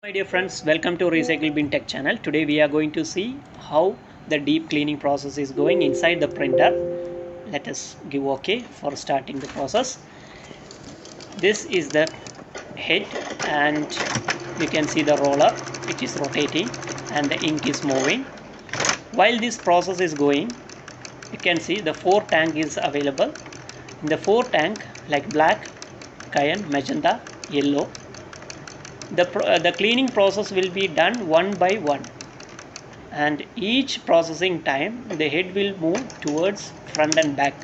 My dear friends, welcome to Recyclebintech channel. Today we are going to see how the deep cleaning process is going inside the printer. Let us give OK for starting the process. This is the head and you can see the roller which is rotating and the ink is moving. While this process is going, you can see the 4 tank is available. In the 4 tank like black, cayenne, magenta, yellow, the cleaning process will be done one by one, and each processing time the head will move towards front and back.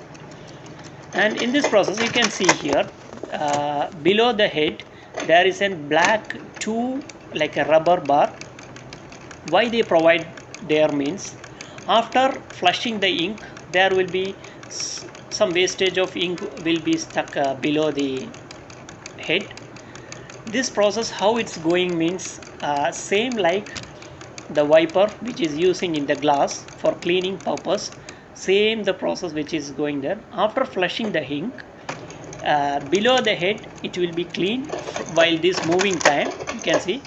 And in this process you can see here, below the head there is a black two like a rubber bar. Why they provide there means, after flushing the ink there will be some wastage of ink will be stuck below the head. This process how it's going means, same like the wiper which is using in the glass for cleaning purpose, same the process which is going there. After flushing the ink, below the head it will be clean. While this moving time you can see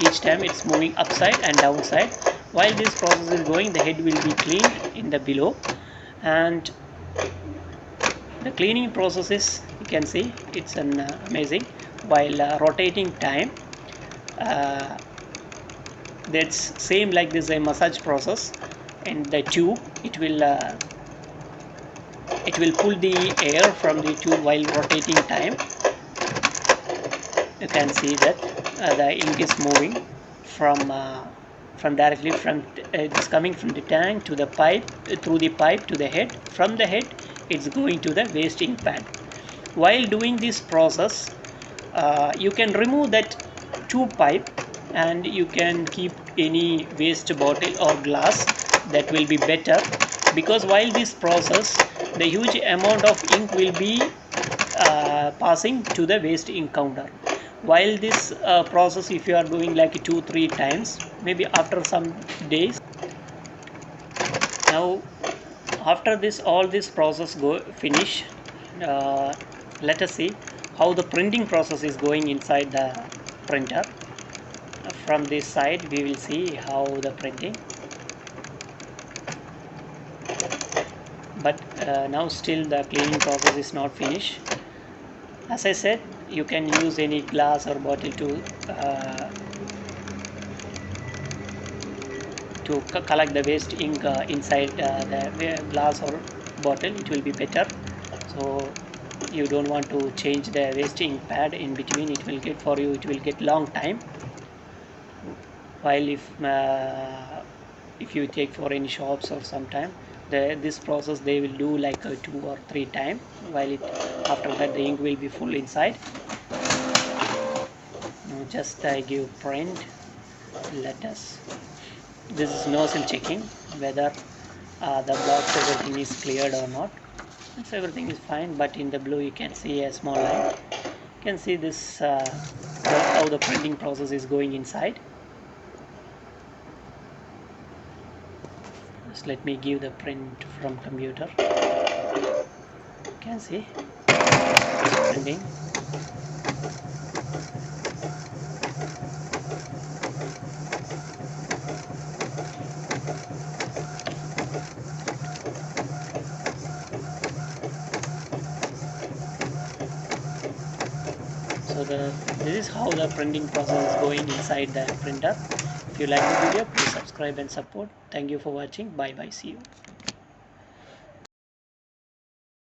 each time it's moving upside and downside. While this process is going, the head will be cleaned in the below, and the cleaning process is, you can see it's an amazing. While rotating time, uh, that's same like this a massage process, and the tube it will pull the air from the tube while rotating time. You can see that the ink is moving from directly from it's coming from the tank to the pipe, through the pipe to the head, from the head it's going to the waste ink pad. While doing this process, you can remove that tube pipe and you can keep any waste bottle or glass. That will be better, because while this process the huge amount of ink will be passing to the waste ink counter. While this process, if you are doing like 2-3 times, maybe after some days, now after this all this process go finish, uh, let us see how the printing process is going inside the printer. From this side we will see how the printing, but now still the cleaning process is not finished. As I said, you can use any glass or bottle to collect the waste ink inside the glass or bottle. It will be better. So you don't want to change the waste ink pad in between. It will get for you, it will get long time. While if you take for any shops or sometime, this process they will do like 2 or 3 times. While it, after that the ink will be full inside. Now just I give print. Let us, this is nozzle checking whether the box everything is cleared or not. If everything is fine, but in the blue you can see a small line. You can see this how the printing process is going inside. Just let me give the print from computer. You can see printing. So this is how the printing process is going inside the printer. If you like the video, please subscribe and support. Thank you for watching. Bye bye. See you.